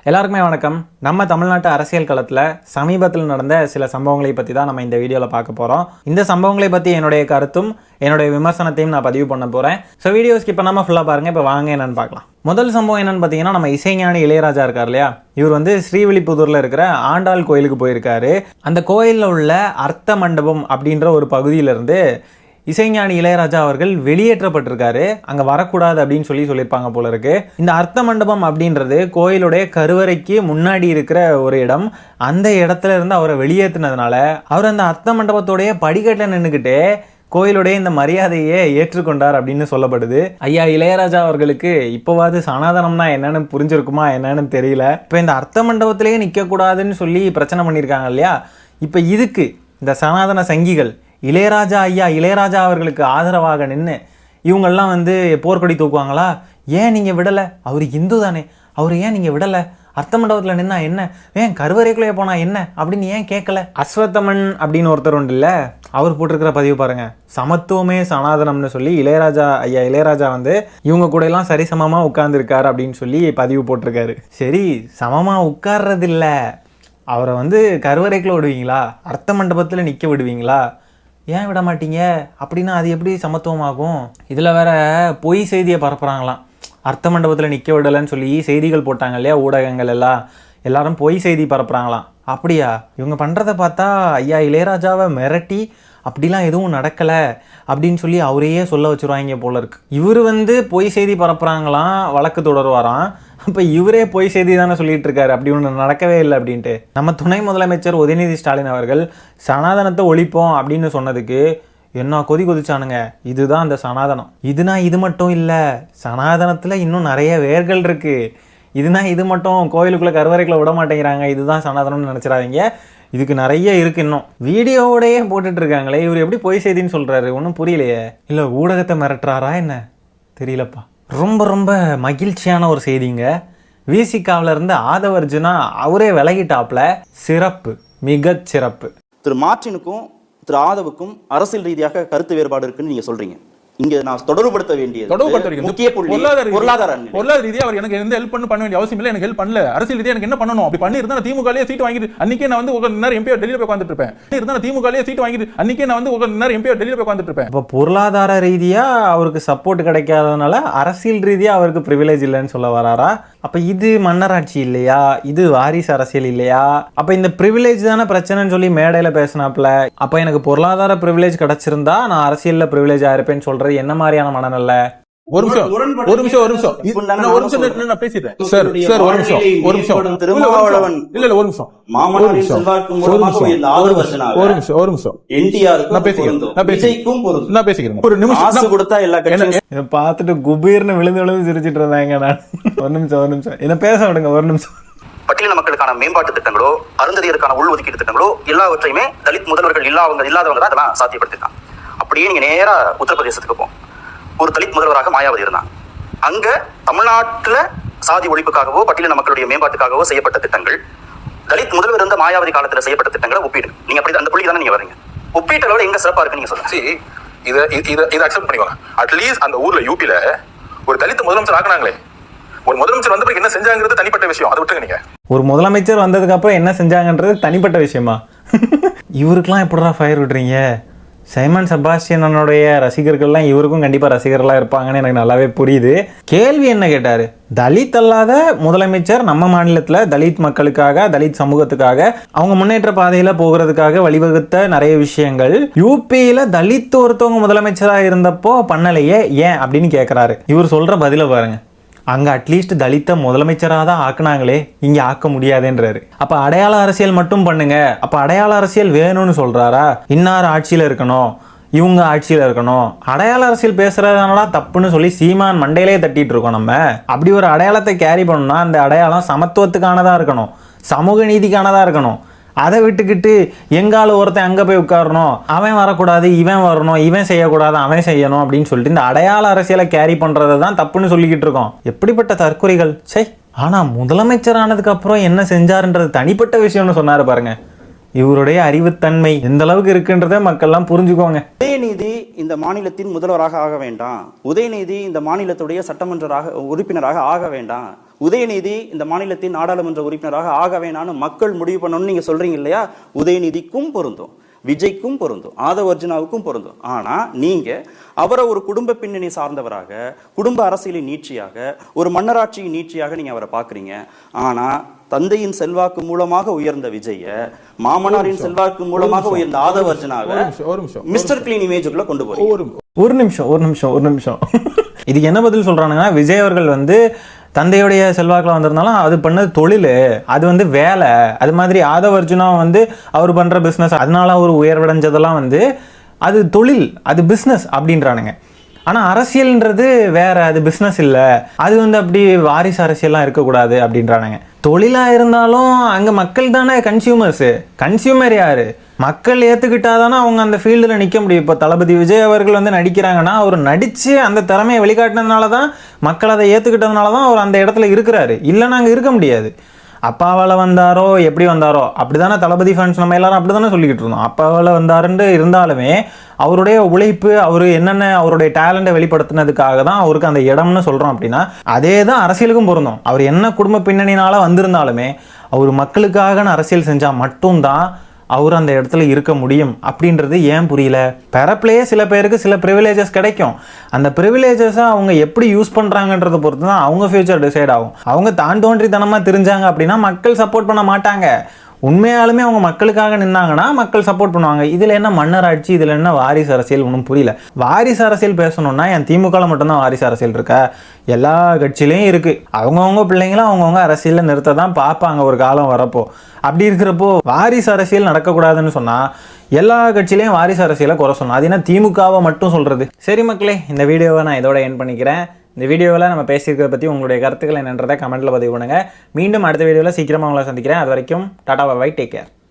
எல்லாருக்குமே வணக்கம். நம்ம தமிழ்நாட்டு அரசியல் களத்தில் சமீபத்தில் நடந்த சில சம்பவங்களை பற்றி தான் நம்ம இந்த வீடியோவில் பார்க்க போகிறோம். இந்த சம்பவங்களை பற்றி என்னுடைய கருத்தும் என்னுடைய விமர்சனத்தையும் நான் பதிவு பண்ண போகிறேன். ஸோ வீடியோ ஸ்கிப் பண்ணாமல் ஃபுல்லாக பாருங்கள். இப்போ வாங்க என்னென்னு பார்க்கலாம். முதல் சம்பவம் என்னென்னு பார்த்தீங்கன்னா, நம்ம இசைஞானி இளையராஜா இருக்கார் இல்லையா, இவர் ஸ்ரீவில்லிபுத்தூரில் இருக்கிற ஆண்டாள் கோயிலுக்கு போயிருக்காரு. அந்த கோயிலில் உள்ள அர்த்த மண்டபம் அப்படின்ற ஒரு பகுதியிலிருந்து இசைஞானி இளையராஜா அவர்கள் வெளியேற்றப்பட்டிருக்காரு. அங்கே வரக்கூடாது அப்படின்னு சொல்லியிருப்பாங்க போல இருக்கு. இந்த அர்த்த மண்டபம் அப்படின்றது கோயிலுடைய கருவறைக்கு முன்னாடி இருக்கிற ஒரு இடம். அந்த இடத்துல இருந்து அவரை வெளியேற்றினதுனால அவர் அந்த அர்த்த மண்டபத்தோடைய படிக்கட்டில் நின்றுக்கிட்டே கோயிலுடைய இந்த மரியாதையை ஏற்றுக்கொண்டார் அப்படின்னு சொல்லப்படுது. ஐயா இளையராஜா அவர்களுக்கு இப்போவாது சனாதனம்னா என்னன்னு புரிஞ்சிருக்குமா என்னன்னு தெரியல. இப்போ இந்த அர்த்த மண்டபத்திலேயே நிற்கக்கூடாதுன்னு சொல்லி பிரச்சனை பண்ணியிருக்காங்க இல்லையா. இப்போ இதுக்கு இந்த சனாதன சங்கிகள் இளையராஜா அவர்களுக்கு ஆதரவாக நின்று இவங்கெல்லாம் போர்க்கொடி தூக்குவாங்களா? ஏன் நீங்கள் விடலை? அவர் இந்து தானே, அவர் ஏன் நீங்கள் விடலை? அர்த்த மண்டபத்தில் நின்னா என்ன, ஏன் கருவறைக்குள்ளே போனா என்ன அப்படின்னு ஏன் கேட்கல? அஸ்வத்தமன் அப்படின்னு ஒருத்தர் உண்டு இல்லை, அவர் போட்டிருக்கிற பதிவு பாருங்க. சமத்துவமே சனாதனம்னு சொல்லி ஐயா இளையராஜா இவங்க கூட எல்லாம் சரிசமமாக உட்கார்ந்துருக்காரு அப்படின்னு சொல்லி பதிவு போட்டிருக்காரு. சரி, சமமாக உட்கார்றது இல்லை, அவரை கருவறைக்குள்ள விடுவீங்களா? அர்த்த மண்டபத்தில் நிற்க விடுவீங்களா? ஏன் விட மாட்டீங்க? அப்படின்னா அது எப்படி சமத்துவமாகும்? இதில் வேற பொய் செய்தியை பரப்புகிறாங்களாம். அர்த்த மண்டபத்தில் நிற்க விடலைன்னு சொல்லி செய்திகள் போட்டாங்க இல்லையா ஊடகங்கள் எல்லாரும் பொய் செய்தி பரப்புகிறாங்களாம். அப்படியா? இவங்க பண்ணுறதை பார்த்தா ஐயா இளையராஜாவை மிரட்டி அப்படிலாம் எதுவும் நடக்கலை அப்படின்னு சொல்லி அவரையே சொல்ல வச்சுருவாங்க போல இருக்கு. இவர் பொய் செய்தி பரப்புகிறாங்களாம், வழக்கு தொடருவாராம். அப்போ இவரே பொய் செய்தி தானே சொல்லிட்டு இருக்காரு, அப்படி ஒன்று நடக்கவே இல்லை அப்படின்ட்டு. நம்ம துணை முதலமைச்சர் உதயநிதி ஸ்டாலின் அவர்கள் சனாதனத்தை ஒழிப்போம் அப்படின்னு சொன்னதுக்கு என்ன கொதிச்சானுங்க. இதுதான் அந்த சனாதனம். இது மட்டும் இல்லை, சனாதனத்தில் இன்னும் நிறைய வேர்கள் இருக்கு. இது மட்டும் கோயிலுக்குள்ளே கருவறைக்குள்ளே விட மாட்டேங்கிறாங்க, இதுதான் சனாதனம்னு நினச்சிடாதீங்க. இதுக்கு நிறைய இருக்கு. இன்னும் வீடியோவோடையே போட்டுட்டு இருக்காங்களே, இவர் எப்படி பொய் செய்தின்னு சொல்றாரு? ஒன்றும் புரியலையே. இல்லை ஊடகத்தை மிரட்டுறாரா என்ன தெரியலப்பா. ரொம்ப ரொம்ப மகிழ்ச்சியான ஒரு செய்திங்க. விசிகாவில் இருந்து ஆதவர்ஜுனா அவரே விலகிட்டாப்ல. சிறப்பு, மிகச் சிறப்பு. திரு மார்ட்டினுக்கும் திரு ஆதவுக்கும் அரசியல் ரீதியாக கருத்து வேறுபாடு இருக்குன்னு நீங்க சொல்றீங்க. இங்க நான் தொடர்புபடுத்த வேண்டியது முக்கிய பொருளாதார ரீதியா அவர் எனக்கு எந்த ஹெல்ப் பண்ண வேண்டிய அவசியம் இல்லை. எனக்கு ஹெல்ப் பண்ணல. அரசியல் ரீதியா எனக்கு என்ன பண்ணணும்? அப்படி பண்ணி இருந்தா திமுகலயே சீட் வாங்கிட்டு அன்னைக்கே நான் ஒரு நேரம் எம்பியா டெல்லியில போய் உட்கார்ந்துட்டு இருப்பேன். இருந்தா திமுகலயே சீட் வாங்கிட்டு அன்னைக்கே நான் ஒரு நேரம் எம்பியா டெல்லியில போய் உட்கார்ந்துட்டு இருப்பேன். இப்போ பொருளாதார ரீதியா அவருக்கு சப்போர்ட் கிடைக்காதனால அரசியல் ரீதியா அவருக்கு பிரிவிலேஜ் இல்லைன்னு சொல்ல வராரா? அப்ப இது மன்னராட்சி இல்லையா? இது வாரிசு அரசியல் இல்லையா? அப்ப இந்த பிரிவிலேஜ் தானே பிரச்சனைன்னு சொல்லி மேடையில பேசினாப்ல. அப்ப எனக்கு பொருளாதார பிரிவிலேஜ் கிடைச்சிருந்தா நான் அரசியல்ல பிரிவிலேஜ் ஆயிருப்பேன்னு சொல்றது என்ன மாதிரியான மனநல்ல? ஒரு நிமிஷம் நான் பேசிட்டேன் சார். ஒரு நிமிஷம் திருமாவளவன் இல்ல ஒரு நிமிஷம் நான் பேசிக்கிறேன். ஒரு நிமிஷம் கொடுத்தா எல்லா கட்சியும் பார்த்துட்டு குபீர்னு விழுந்து சிரிச்சிட்டு இருந்தாங்க. நான் ஒரு நிமிஷம் என்ன பேச விடுங்க. ஒரு நிமிஷம். பட்டியலின மக்களுக்கான மேம்பாட்டு திட்டங்களோ அருந்ததியருக்கான உள் ஒதுக்கீடு திட்டங்களோ எல்லாவற்றையுமே தலித் முதல்வர்கள் இல்லாதவங்க தான் அதெல்லாம் சாத்தியப்படுத்திருக்காங்க. அப்படியே நீங்க நேரா உத்தரப்பிரதேசத்துக்கு போகும், ஒரு தலித் முதல்வராக மாயாவதி இருந்தாங்க. அங்க தமிழ்நாட்டுல சாதி ஒழிப்புக்காகவோ பட்டியலின மக்களுடைய மேம்பாட்டுக்காகவோ செய்யப்பட்ட திட்டங்கள் தலித் முதல்வர் இருந்த மாயாவதி காலத்துல செய்யப்பட்ட திட்டங்களை ஒப்பீடு. நீங்க அப்படி அந்த புள்ளிக்கு தானே நீங்க வரீங்க. ஒப்பீட்டளவுல எங்க சிறப்பா இருக்கு நீங்க சொல்லுங்க. இதை அக்செப்ட் பண்ணிக்கோங்க. அட்லீஸ்ட் அந்த ஊர்ல யூபில ஒரு தலித் முதலமைச்சர் ஆக்குனாங்களே, ஒரு முதலமைச்சர் வந்த பிறகு என்ன செஞ்சாங்கிறது தனிப்பட்ட விஷயம், அதை விட்டுங்க. நீங்க ஒரு முதலமைச்சர் வந்ததுக்கு அப்புறம் என்ன செஞ்சாங்கன்றது தனிப்பட்ட விஷயமா? இவருக்கெல்லாம் எப்படிடா ஃபயர் விடுறீங்க? சைமன் செபாஸ்டியனுடைய ரசிகர்கள்லாம் இவருக்கும் கண்டிப்பாக ரசிகர்களாக இருப்பாங்கன்னு எனக்கு நல்லாவே புரியுது. கேள்வி என்ன கேட்டார்? தலித் அல்லாத முதலமைச்சர் நம்ம மாநிலத்தில் தலித் மக்களுக்காக, தலித் சமூகத்துக்காக, அவங்க முன்னேற்ற பாதையில் போகிறதுக்காக வழிவகுத்த நிறைய விஷயங்கள் யூபியில் தலித் ஒருத்தவங்க முதலமைச்சராக இருந்தப்போ பண்ணலையே ஏன் அப்படின்னு கேட்குறாரு. இவர் சொல்கிற பதிலை பாருங்க. அங்கே அட்லீஸ்ட் தலித்த முதலமைச்சராக தான் ஆக்குனாங்களே, இங்கே ஆக்க முடியாதுன்றாரு. அப்போ அடையாள அரசியல் மட்டும் பண்ணுங்க, அப்போ அடையாள அரசியல் வேணும்னு சொல்கிறாரா? இன்னார் ஆட்சியில் இருக்கணும், இவங்க ஆட்சியில் இருக்கணும், அடையாள அரசியல் பேசுகிறதுனால தப்புன்னு சொல்லி சீமான் மண்டையிலே தட்டிட்டு இருக்கோம். நம்ம அப்படி ஒரு அடையாளத்தை கேரி பண்ணணும்னா அந்த அடையாளம் சமத்துவத்துக்கானதாக இருக்கணும், சமூக நீதிக்கானதாக இருக்கணும். அதை விட்டுக்கிட்டு எங்கால ஒருத்தன் அங்கே போய் உட்காரணும், அவன் வரக்கூடாது, இவன் வரணும், இவன் செய்யக்கூடாது, அவன் செய்யணும் அப்படின்னு சொல்லிட்டு இந்த அடையாள அரசியலை கேரி பண்ணுறது தான் தப்புன்னு சொல்லிக்கிட்டு இருக்கோம். எப்படிப்பட்ட தற்கொலைகள்! சை! ஆனால் முதலமைச்சர் ஆனதுக்கு அப்புறம் என்ன செஞ்சாருன்றது தனிப்பட்ட விஷயம்னு சொன்னார் பாருங்க. இவருடைய அறிவுத்தன்மை எந்த அளவுக்கு இருக்குன்றதை மக்கள்லாம் புரிஞ்சுக்கோங்க. உதயநிதி இந்த மாநிலத்தின் முதல்வராக ஆக வேண்டாம், உதயநிதி இந்த மாநிலத்துடைய சட்டமன்ற உறுப்பினராக ஆக வேண்டாம், உதயநிதி இந்த மாநிலத்தின் நாடாளுமன்ற உறுப்பினராக ஆக வேணான்னு மக்கள் முடிவு பண்ணணும்னு நீங்க சொல்றீங்க இல்லையா, உதயநிதிக்கும் பொருந்தும், விஜய்க்கும் பொருந்தும், ஆதவ் அர்ஜுனாவுக்கும் பொருந்தும். ஆனா நீங்க அவரை ஒரு குடும்ப பின்னணி சார்ந்தவராக, குடும்ப அரசியலின் நீட்சியாக, ஒரு மன்னராட்சியின் நீட்சியாக நீங்க அவரை பாக்குறீங்க. ஆனா தந்தையின் செல்வாக்கு மூலமாக உயர்ந்த விஜய, மாமனாரின் செல்வாக்கு மூலமாக உயர்ந்த ஆதவ் அர்ஜுனாவை மிஸ்டர் கிளீன் இமேஜுக்குள்ள கொண்டு போறீங்க. ஒரு நிமிஷம் இதுக்கு என்ன பதில் சொல்றானுங்கன்னா, விஜய் அவர்கள் வந்து தந்தையுடைய செல்வாக்கில் வந்திருந்தாலும் அது பண்ணது தொழில், அது வந்து வேலை. அது மாதிரி ஆதவ் அர்ஜுனா வந்து அவர் பண்ணுற பிஸ்னஸ், அதனால அவர் உயர்வடைஞ்சதெல்லாம் வந்து அது தொழில், அது பிஸ்னஸ் அப்படின்றானுங்க. ஆனால் அரசியல்ன்றது வேற, அது பிஸ்னஸ் இல்லை, அது வந்து அப்படி வாரிசு அரசியல்லாம் இருக்கக்கூடாது அப்படின்றானுங்க. தொழிலாக இருந்தாலும் அங்கே மக்கள் தானே கன்சியூமர் யாரு? மக்கள் ஏற்றுக்கிட்டாதானே அவங்க அந்த ஃபீல்டில் நிற்க முடியும். இப்போ தளபதி விஜய் அவர்கள் வந்து நடிக்கிறாங்கன்னா, அவர் நடித்து அந்த திறமையை வெளிக்காட்டினதுனால தான், மக்கள் அதை ஏற்றுக்கிட்டதுனால தான் அவர் அந்த இடத்துல இருக்கிறாரு. இல்லைன்னா அங்கே இருக்க முடியாது. அப்பாவால் வந்தாரோ எப்படி வந்தாரோ அப்படி தானே தளபதி ஃபேன்ஸ் நம்ம எல்லாரும் அப்படி தானே சொல்லிக்கிட்டு இருந்தோம். அப்பாவால் வந்தாருன்னு இருந்தாலுமே அவருடைய உழைப்பு, அவர் என்னென்ன அவருடைய டேலண்ட்டை வெளிப்படுத்தினதுக்காக தான் அவருக்கு அந்த இடம்னு சொல்கிறோம். அப்படின்னா அதே தான் அரசியலுக்கும் பொருந்தும். அவர் என்ன குடும்ப பின்னணினால வந்திருந்தாலுமே அவர் மக்களுக்காக அரசியல் செஞ்சால் மட்டும்தான் அவர் அந்த இடத்துல இருக்க முடியும். அப்படின்றது ஏன் புரியல? பிறப்பிலேயே சில பேருக்கு சில ப்ரிவிலேஜஸ் கிடைக்கும். அந்த ப்ரிவிலேஜஸை அவங்க எப்படி யூஸ் பண்ணுறாங்கன்றதை பொறுத்து தான் அவங்க ஃபியூச்சர் டிசைட் ஆகும். அவங்க தான் தோன்றித்தனமாக தெரிஞ்சாங்க அப்படின்னா மக்கள் சப்போர்ட் பண்ண மாட்டாங்க. உண்மையாலுமே அவங்க மக்களுக்காக நின்னாங்கன்னா மக்கள் சப்போர்ட் பண்ணுவாங்க. இதில் என்ன மன்னராட்சி, இதில் என்ன வாரிசு அரசியல்? ஒன்றும் புரியல. வாரிசு அரசியல் பேசணும்னா என் திமுகவில் மட்டும்தான் வாரிசு அரசியல் இருக்கா? எல்லா கட்சியிலையும் இருக்குது. அவங்கவுங்க பிள்ளைங்களும் அவங்கவுங்க அரசியலில் நிறுத்த தான் பார்ப்பாங்க ஒரு காலம் வரப்போ. அப்படி இருக்கிறப்போ வாரிசு அரசியல் நடக்கக்கூடாதுன்னு சொன்னால் எல்லா கட்சியிலையும் வாரிசு அரசியலை குறை சொன்னோம். அது என்ன திமுகவை மட்டும் சொல்கிறது? சரி மக்களே, இந்த வீடியோவை நான் இதோட எண்ட் பண்ணிக்கிறேன். இந்த வீடியோவில் நம்ம பேசியிருக்கிறத பற்றி உங்களுடைய கருத்துக்கள் என்னன்றதை கமெண்ட்டில் பதிவு பண்ணுங்கள். மீண்டும் அடுத்த வீடியோவில் சீக்கிரமாக உங்களை சந்திக்கிறேன். அது வரைக்கும் டாடா பை, டேக் கேர்.